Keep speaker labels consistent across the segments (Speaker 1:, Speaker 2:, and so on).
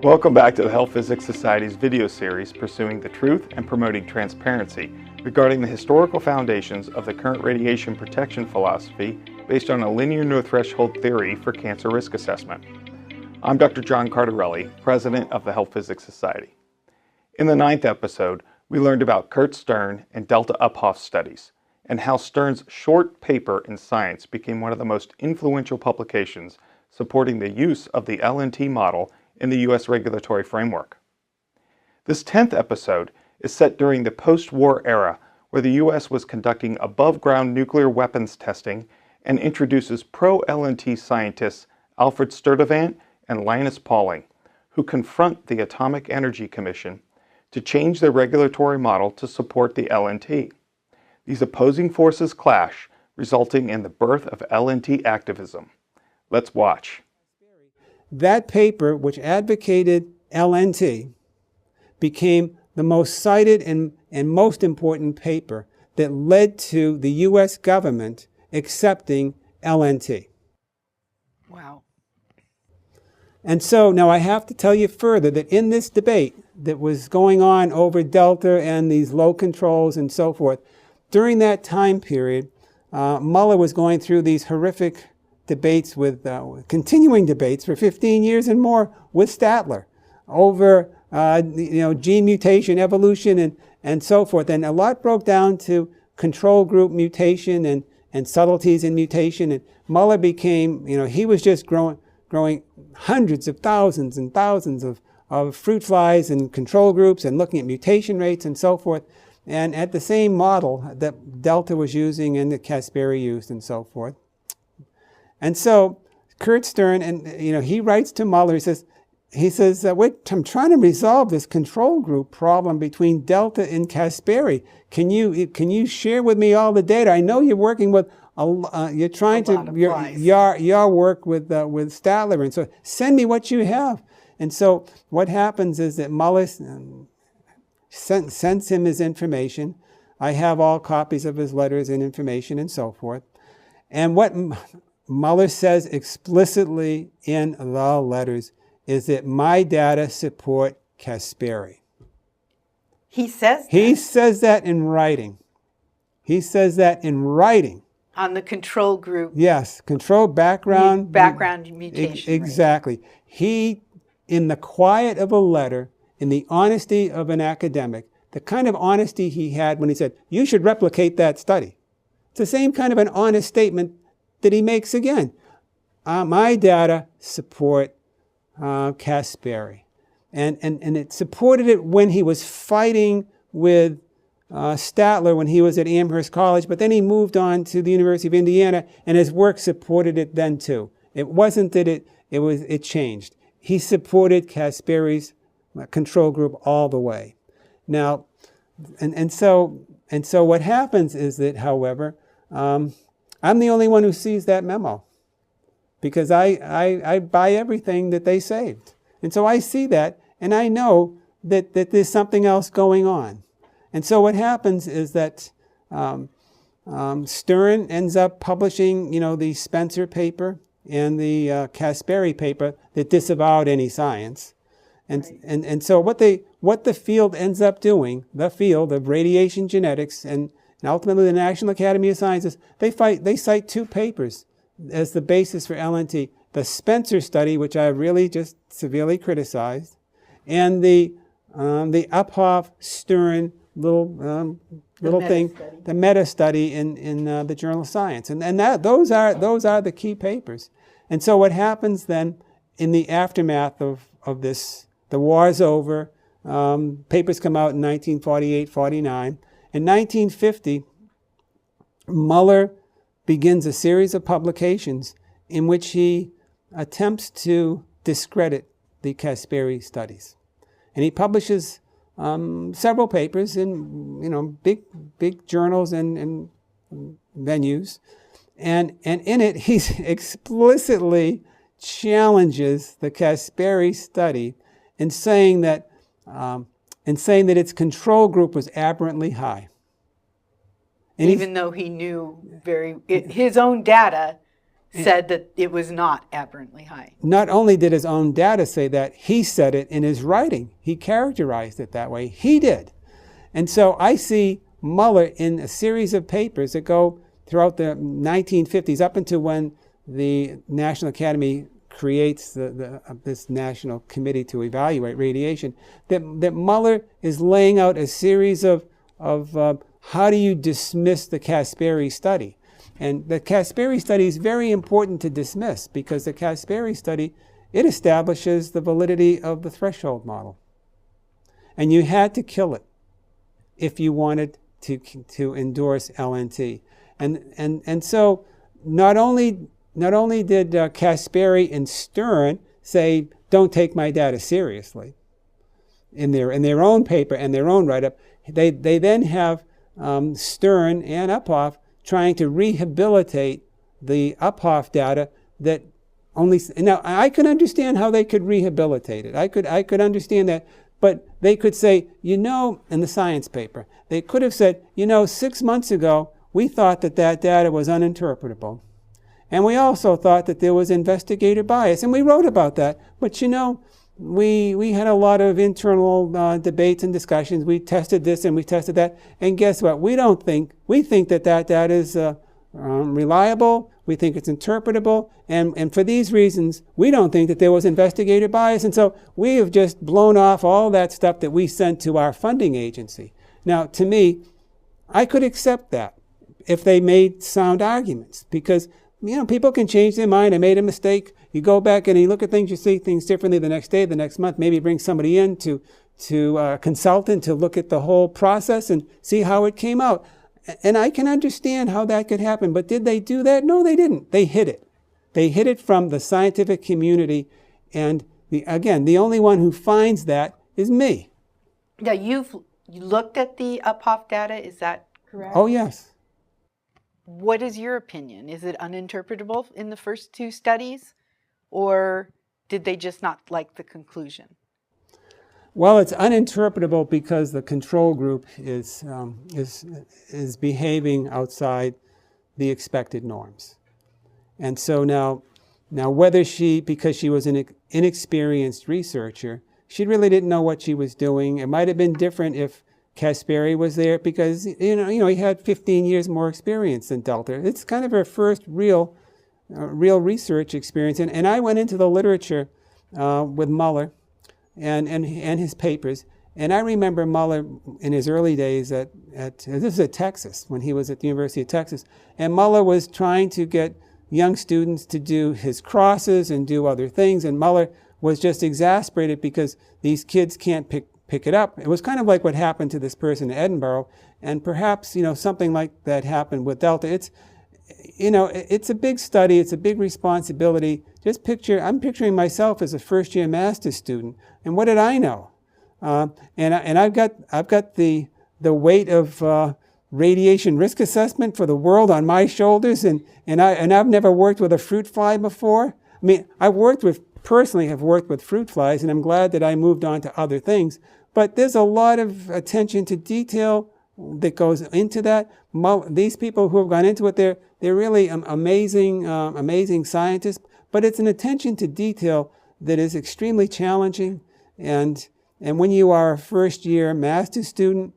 Speaker 1: Welcome back to the Health Physics Society's video series pursuing the truth and promoting transparency regarding the historical foundations of the current radiation protection philosophy based on a linear no threshold theory for cancer risk assessment. I'm Dr. John Cardarelli, President of the Health Physics Society. In the 9th episode, we learned about Curt Stern and Delta Uphoff studies, and how Stern's short paper in Science became one of the most influential publications supporting the use of the LNT model in the U.S. regulatory framework. This 10th episode is set during the post-war era, where the U.S. was conducting above-ground nuclear weapons testing and introduces pro-LNT scientists Alfred Sturtevant and Linus, who confront the Atomic Energy Commission to change their regulatory model to support the LNT. These opposing forces clash, resulting in the birth of LNT activism. Let's watch.
Speaker 2: That paper, which advocated LNT, became the most cited and most important paper that led to the U.S. government accepting LNT.
Speaker 3: Wow.
Speaker 2: And so now I have to tell you further that in this debate that was going on over Delta and these low controls and so forth, during that time period, Muller was going through these horrific debates with, continuing debates for 15 years and more with Statler over, gene mutation, evolution, and so forth. And a lot broke down to control group mutation and subtleties in mutation. And Muller became, he was just growing hundreds of thousands and thousands of fruit flies and control groups and looking at mutation rates and so forth. And at the same model that Delta was using and that Caspary used and so forth. And so Curt Stern, and he writes to Muller, he says, I'm trying to resolve this control group problem between Delta and Caspary. Can you share with me all the data? I know you're working with you're trying to your work with Statler, and so send me what you have. And so what happens is that Muller sends him his information. I have all copies of his letters and information and so forth. And what Muller says explicitly in the letters is that my data support Caspary.
Speaker 3: He says that?
Speaker 2: He says that in writing. He says that in writing.
Speaker 3: On the control group.
Speaker 2: Yes, control background.
Speaker 3: Background mutation.
Speaker 2: Exactly. Right. He, in the quiet of a letter, in the honesty of an academic, the kind of honesty he had when he said, you should replicate that study. It's the same kind of an honest statement that he makes again. My data support Caspary. And it supported it when he was fighting with Statler when he was at Amherst College, but then he moved on to the University of Indiana, and his work supported it then too. It wasn't that it changed. He supported Caspary's control group all the way. Now, and so what happens is that, however, I'm the only one who sees that memo because I buy everything that they saved. And so I see that, and I know that there's something else going on. And so what happens is that Stern ends up publishing, the Spencer paper and the Caspary paper that disavowed any science. And so what the field ends up doing, the field of radiation genetics and ultimately the National Academy of Sciences, they cite two papers as the basis for LNT. The Spencer study, which I really just severely criticized, and the Uphoff Stern little thing, the meta study in the Journal of Science. And those are the key papers. And so what happens then in the aftermath of this, the war's over, papers come out in 1948, 49. In 1950, Muller begins a series of publications in which he attempts to discredit the Caspary studies. And he publishes several papers in big journals and venues. And in it, he explicitly challenges the Caspary study in saying that its control group was aberrantly high. And
Speaker 3: even though he knew his own data said that it was not aberrantly high.
Speaker 2: Not only did his own data say that, he said it in his writing. He characterized it that way. He did. And so I see Muller in a series of papers that go throughout the 1950s up until when the National Academy creates this National Committee to evaluate radiation, that Muller is laying out a series of how do you dismiss the Kasperi study. And the Kasperi study is very important to dismiss because the Kasperi study, it establishes the validity of the threshold model. And you had to kill it if you wanted to endorse LNT. And so not only did Kasperi and Stern say, don't take my data seriously in their own paper and their own write-up, they then have Stern and Uphoff trying to rehabilitate the Uphoff data that only... Now, I could understand how they could rehabilitate it. I could understand that. But they could say, in the science paper, they could have said, 6 months ago, we thought that data was uninterpretable. And we also thought that there was investigator bias. And we wrote about that. But, we had a lot of internal debates and discussions. We tested this and we tested that. And guess what? We think that data is reliable. We think it's interpretable. And for these reasons, we don't think that there was investigator bias. And so we have just blown off all that stuff that we sent to our funding agency. Now, to me, I could accept that if they made sound arguments because, people can change their mind. I made a mistake. You go back and you look at things, you see things differently the next day, the next month, maybe bring somebody in to a consultant to look at the whole process and see how it came out. And I can understand how that could happen. But did they do that? No, they didn't. They hid it. They hid it from the scientific community. And the only one who finds that is me.
Speaker 3: Yeah, you looked at the Uphoff data, is that correct?
Speaker 2: Oh, yes.
Speaker 3: What is your opinion? Is it uninterpretable in the first two studies? Or did they just not like the conclusion?
Speaker 2: Well, it's uninterpretable because the control group is behaving outside the expected norms. And so now whether because she was an inexperienced researcher, she really didn't know what she was doing. It might have been different if Kasperi was there because, he had 15 years more experience than Delta. It's kind of her first real research experience. And I went into the literature with Muller and his papers. And I remember Muller in his early days this was at Texas, when he was at the University of Texas. And Muller was trying to get young students to do his crosses and do other things. And Muller was just exasperated because these kids can't pick it up. It was kind of like what happened to this person in Edinburgh. And perhaps, something like that happened with Delta. It's a big study. It's a big responsibility. I'm picturing myself as a first-year master's student. And what did I know? And I've got the weight of radiation risk assessment for the world on my shoulders. And I've never worked with a fruit fly before. I mean, personally have worked with fruit flies, and I'm glad that I moved on to other things. But there's a lot of attention to detail that goes into that. These people who have gone into it, they're really amazing scientists. But it's an attention to detail that is extremely challenging. And when you are a first-year master's student,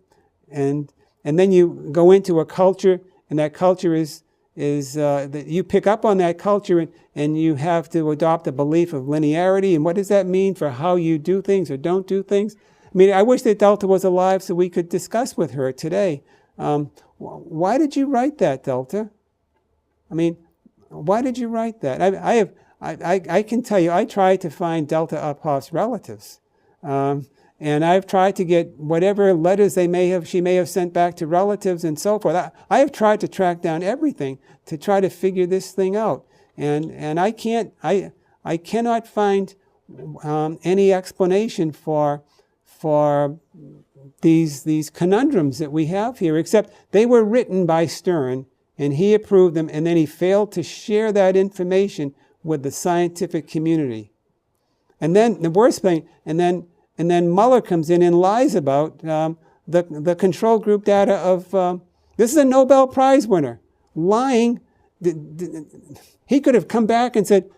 Speaker 2: and then you go into a culture, and that culture is that you pick up on that culture, and you have to adopt a belief of linearity. And what does that mean for how you do things or don't do things? I mean, I wish that Delta was alive so we could discuss with her today. Why did you write that, Delta? I mean, why did you write that? I can tell you, I tried to find Delta Uphoff's relatives. And I've tried to get whatever letters she may have sent back to relatives and so forth. I have tried to track down everything to try to figure this thing out. And I cannot find any explanation for these conundrums that we have here, except they were written by Stern, and he approved them, and then he failed to share that information with the scientific community. And then the worst thing, and then Muller comes in and lies about the control group data of, this is a Nobel Prize winner, lying he could have come back and said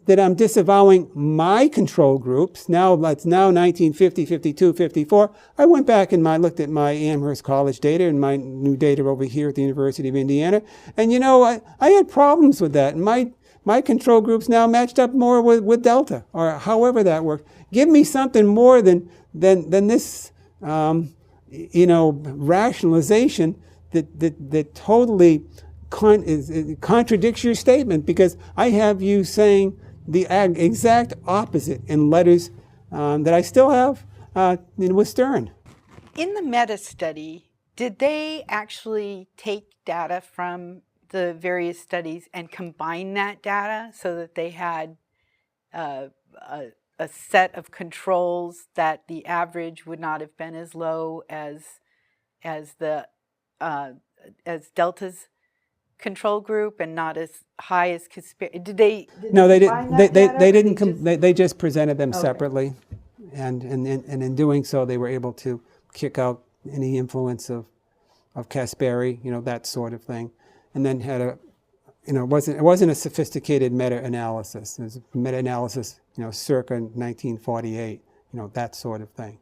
Speaker 2: that I'm disavowing my control groups. Now, that's now 1950, 52, 54. I went back and looked at my Amherst College data and my new data over here at the University of Indiana. And, I had problems with that. And my control groups now matched up more with Delta, or however that worked. Give me something more than this, rationalization that totally contradicts your statement, because I have you saying the exact opposite in letters that I still have with Stern.
Speaker 3: In the meta-study, did they actually take data from the various studies and combine that data so that they had a set of controls that the average would not have been as low as Delta's control group and not as high as did they?
Speaker 2: No, they didn't. They didn't. They just presented them separately, and in doing so, they were able to kick out any influence of Caspary, that sort of thing, and then had it wasn't a sophisticated meta-analysis. It was a meta-analysis, circa 1948, that sort of thing.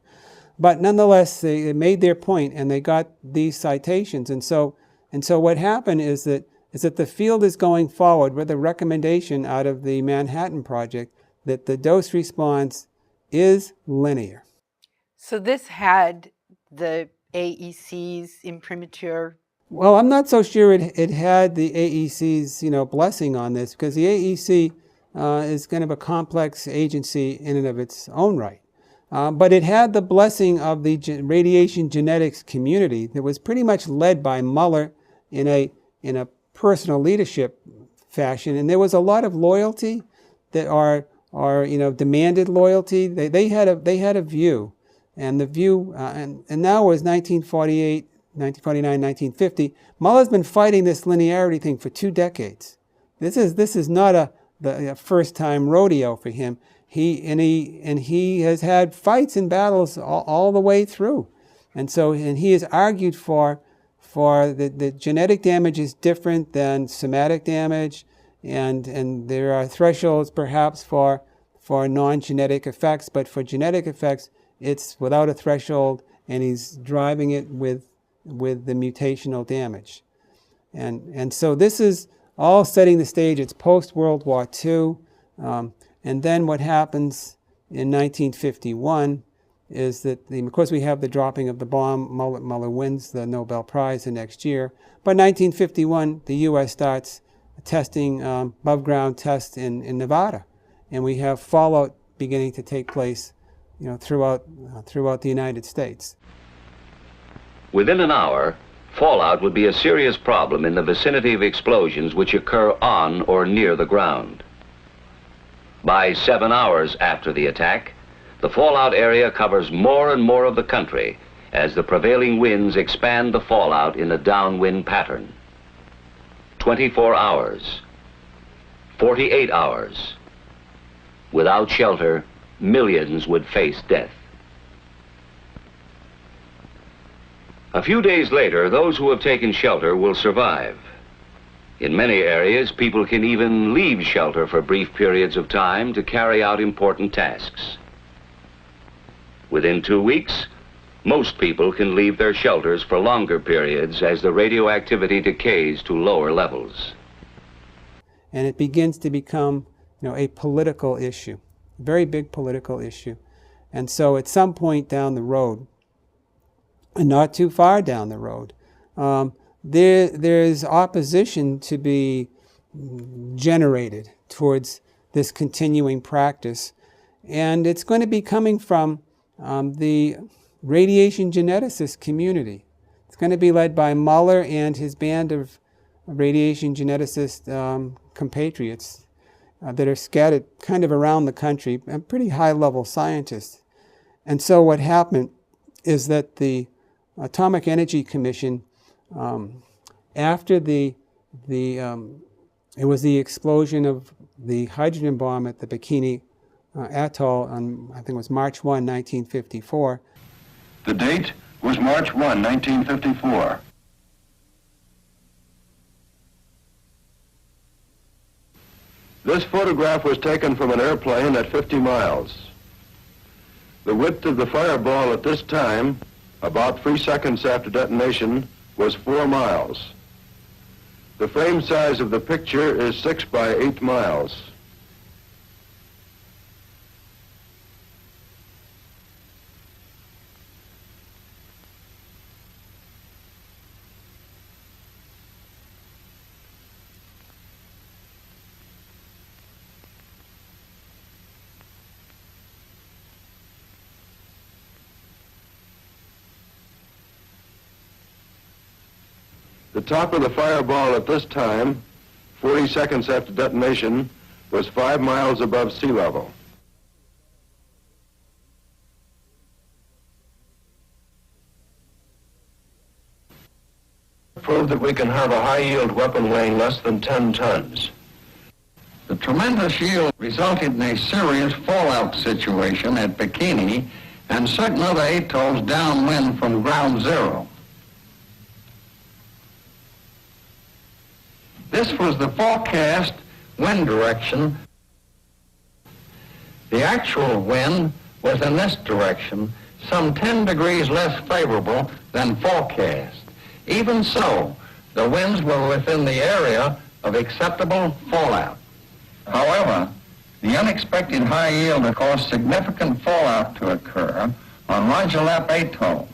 Speaker 2: But nonetheless, they made their point, and they got these citations, and so what happened is that the field is going forward with a recommendation out of the Manhattan Project that the dose response is linear.
Speaker 3: So this had the AEC's imprimatur.
Speaker 2: Well, I'm not so sure it had the AEC's blessing on this, because the AEC is kind of a complex agency in and of its own right. But it had the blessing of the radiation genetics community that was pretty much led by Muller in a personal leadership fashion, and there was a lot of loyalty that are demanded loyalty. They had a view, and the view and now was 1948, 1949, 1950. Muller's been fighting this linearity thing for 2 decades. This is not the first time rodeo for him. He has had fights and battles all the way through, and he has argued for the genetic damage is different than somatic damage, and there are thresholds perhaps for non-genetic effects, but for genetic effects it's without a threshold, and he's driving it with the mutational damage, and so this is all setting the stage. It's post-World War II, and then what happens in 1951 is that, of course, we have the dropping of the bomb. Muller wins the Nobel Prize the next year. But 1951, the U.S. starts testing above-ground tests in Nevada, and we have fallout beginning to take place, throughout the United States.
Speaker 4: Within an hour, fallout would be a serious problem in the vicinity of explosions which occur on or near the ground. By 7 hours after the attack, the fallout area covers more and more of the country as the prevailing winds expand the fallout in a downwind pattern. 24 hours, 48 hours. Without shelter, millions would face death. A few days later, those who have taken shelter will survive. In many areas, people can even leave shelter for brief periods of time to carry out important tasks. Within 2 weeks, most people can leave their shelters for longer periods as the radioactivity decays to lower levels.
Speaker 2: And it begins to become, a political issue, a very big political issue. And so at some point down the road, and not too far down the road, there's opposition to be generated towards this continuing practice. And it's going to be coming from the radiation geneticist community. It's going to be led by Muller and his band of radiation geneticist compatriots that are scattered kind of around the country, and pretty high-level scientists. And so what happened is that the Atomic Energy Commission, after it was the explosion of the hydrogen bomb at the Bikini Atoll on, I think it was March 1, 1954.
Speaker 5: The date was March 1, 1954. This photograph was taken from an airplane at 50 miles. The width of the fireball at this time, about 3 seconds after detonation, was 4 miles. The frame size of the picture is 6 by 8 miles. The top of the fireball at this time, 40 seconds after detonation, was 5 miles above sea level. Proved that we can have a high-yield weapon weighing less than 10 tons.
Speaker 6: The tremendous yield resulted in a serious fallout situation at Bikini and certain other atolls downwind from ground zero. This was the forecast wind direction. The actual wind was in this direction, some 10 degrees less favorable than forecast. Even so, the winds were within the area of acceptable fallout. However, the unexpected high yield caused significant fallout to occur on Rongelap Atoll,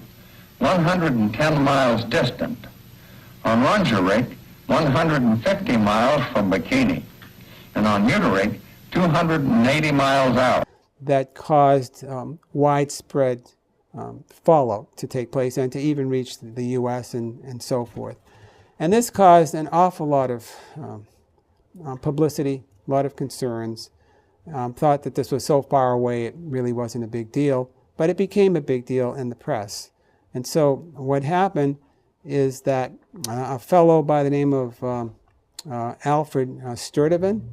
Speaker 6: 110 miles distant. On Rongerik, 150 miles from Bikini, and on Muterik, 280 miles out.
Speaker 2: That caused widespread fallout to take place and to even reach the U.S. and so forth. And this caused an awful lot of publicity, a lot of concerns. Thought that this was so far away it really wasn't a big deal, but it became a big deal in the press. And so what happened is that a fellow by the name of Alfred Sturtevant,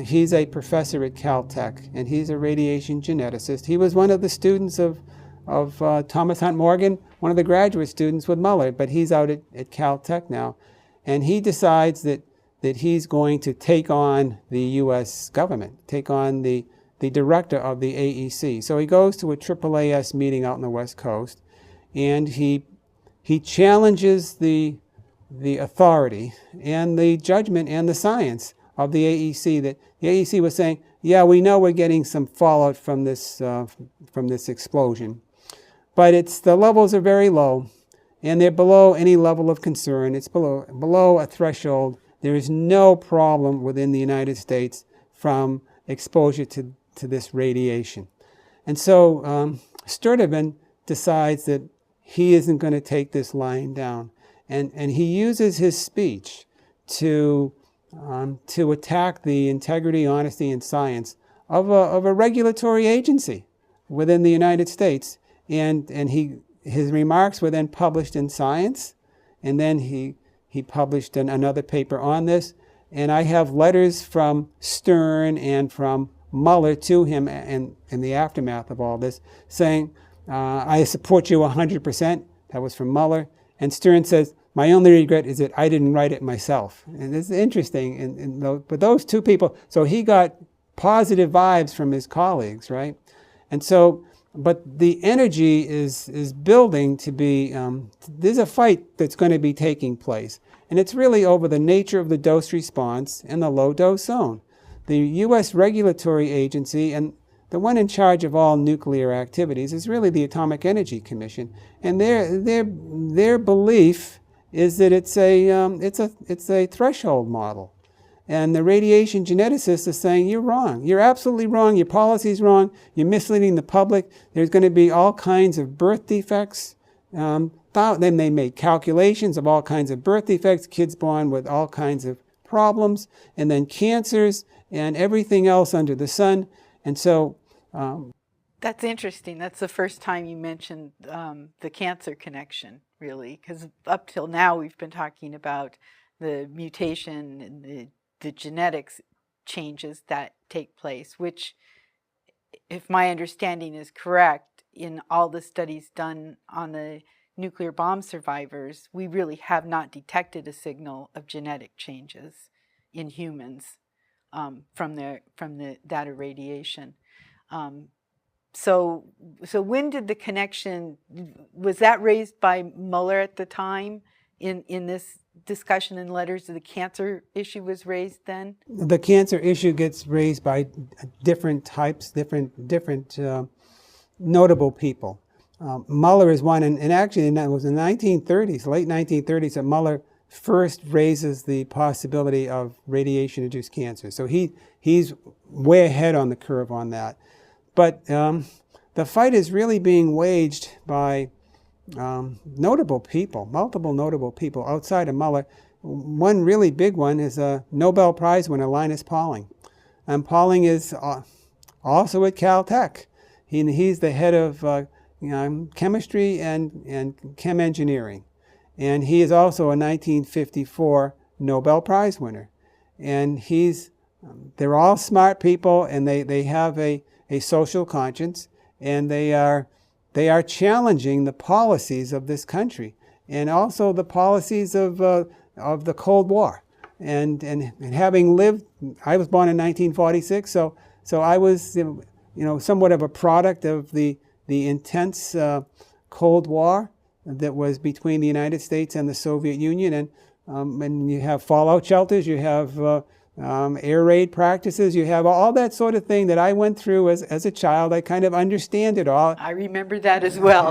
Speaker 2: he's a professor at Caltech, and he's a radiation geneticist. He was one of the students of Thomas Hunt Morgan, one of the graduate students with Muller, but he's out at Caltech now. And he decides that he's going to take on the U.S. government, take on the director of the AEC. So he goes to a AAAS meeting out on the West Coast, and he challenges the authority and the judgment and the science of the AEC. That the AEC was saying, yeah, we know we're getting some fallout from this explosion, but the levels are very low, and they're below any level of concern. It's below a threshold. There is no problem within the United States from exposure to this radiation. And so Sturtevant decides that he isn't going to take this lying down. And he uses his speech to attack the integrity, honesty, and science of a regulatory agency within the United States. And his remarks were then published in Science, and then he published another paper on this. And I have letters from Stern and from Muller to him in the aftermath of all this saying, I support you 100%. That was from Muller. And Stern says, my only regret is that I didn't write it myself. And it's interesting. But those two people, so he got positive vibes from his colleagues, right? And so, but the energy is building to be, there's a fight that's going to be taking place. And it's really over the nature of the dose response in the low dose zone. The U.S. regulatory agency and the one in charge of all nuclear activities is really the Atomic Energy Commission, and their belief is that it's a threshold model, and the radiation geneticists are saying you're wrong, you're absolutely wrong, your policy's wrong, you're misleading the public. There's going to be all kinds of birth defects. Then they made calculations of all kinds of birth defects, kids born with all kinds of problems, and then cancers and everything else under the sun, and so.
Speaker 3: That's interesting. That's the first time you mentioned the cancer connection, really, because up till now we've been talking about the mutation and the genetics changes that take place, which, if my understanding is correct, in all the studies done on the nuclear bomb survivors, we really have not detected a signal of genetic changes in humans. from that irradiation. So when did the connection, was that raised by Muller at the time in this discussion in letters? The cancer issue was raised then?
Speaker 2: The cancer issue gets raised by different types, different notable people. Muller is one, and actually it was in the 1930s, late 1930s, that Muller first raises the possibility of radiation-induced cancer. So he's way ahead on the curve on that. But the fight is really being waged by notable people, multiple notable people outside of Muller. One really big one is a Nobel Prize winner, Linus Pauling. And Pauling is also at Caltech. He's the head of chemistry and chem engineering. And he is also a 1954 Nobel Prize winner. And they're all smart people, and they have a social conscience, and they are challenging the policies of this country, and also the policies of the Cold War. And having lived, I was born in 1946, so I was somewhat of a product of the intense Cold War that was between the United States and the Soviet Union, and you have fallout shelters, you have air raid practices, you have all that sort of thing that I went through as a child. I kind of understand it all.
Speaker 3: I remember that as well.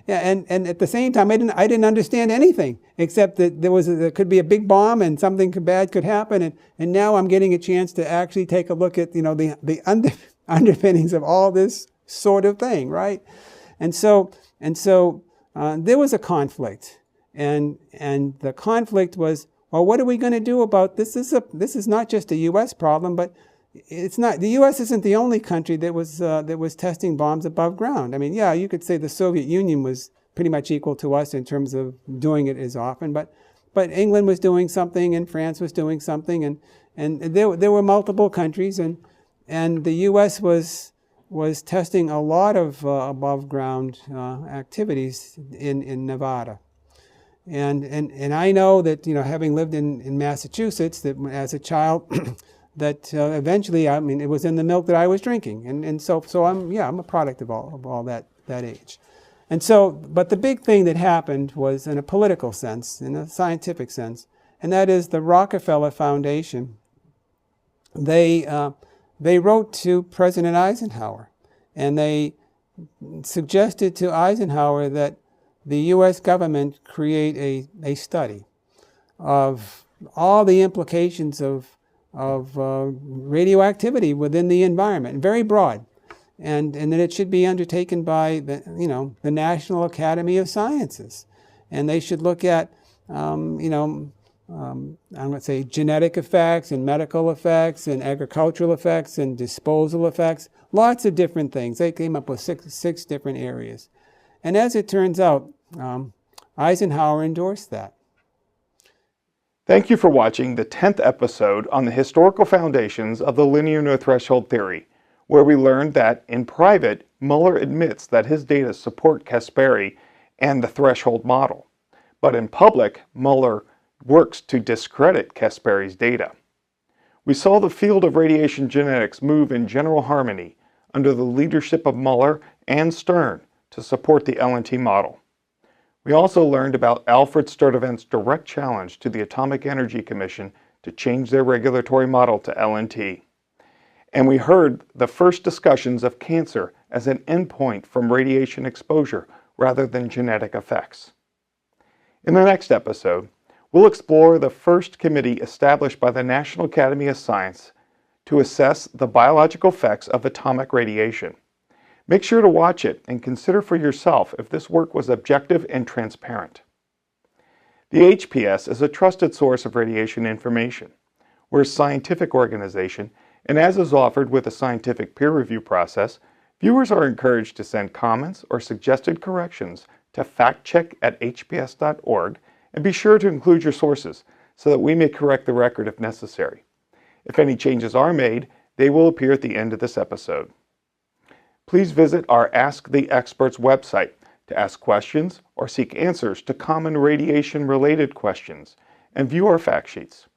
Speaker 2: And at the same time, I didn't understand anything except that there could be a big bomb and something bad could happen. And now I'm getting a chance to actually take a look at the underpinnings of all this sort of thing, right? And so there was a conflict, and the conflict was, well, what are we going to do about this? This is not just a U.S. problem, but it's not. The U.S. isn't the only country that was testing bombs above ground. I mean, yeah, you could say the Soviet Union was pretty much equal to us in terms of doing it as often, but England was doing something, and France was doing something, and there were multiple countries, and the U.S. was testing a lot of above ground activities in Nevada. And I know that, having lived in Massachusetts, that as a child, that eventually, I mean, it was in the milk that I was drinking. And so I'm a product of all that age. And so, but the big thing that happened was in a political sense, in a scientific sense, and that is the Rockefeller Foundation. They wrote to President Eisenhower, and they suggested to Eisenhower that the U.S. government create a study of all the implications of radioactivity within the environment, very broad, and that it should be undertaken by the National Academy of Sciences, and they should look at I'm going to say genetic effects and medical effects and agricultural effects and disposal effects, lots of different things. They came up with six different areas. And as it turns out, Eisenhower endorsed that.
Speaker 1: Thank you for watching the 10th episode on the historical foundations of the linear no threshold theory, where we learned that in private, Muller admits that his data support Kasperi and the threshold model. But in public, Muller works to discredit Kasperi's data. We saw the field of radiation genetics move in general harmony under the leadership of Muller and Stern to support the LNT model. We also learned about Alfred Sturtevant's direct challenge to the Atomic Energy Commission to change their regulatory model to LNT. And we heard the first discussions of cancer as an endpoint from radiation exposure rather than genetic effects. In the next episode, we'll explore the first committee established by the National Academy of Science to assess the biological effects of atomic radiation. Make sure to watch it and consider for yourself if this work was objective and transparent. The HPS is a trusted source of radiation information. We're a scientific organization, and as is offered with a scientific peer review process, viewers are encouraged to send comments or suggested corrections to factcheck@hps.org, and be sure to include your sources so that we may correct the record if necessary. If any changes are made, they will appear at the end of this episode. Please visit our Ask the Experts website to ask questions or seek answers to common radiation-related questions, and view our fact sheets.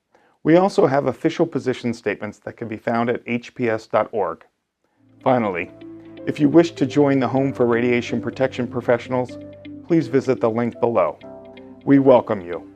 Speaker 1: We also have official position statements that can be found at hps.org. Finally, if you wish to join the Home for Radiation Protection Professionals, please visit the link below. We welcome you.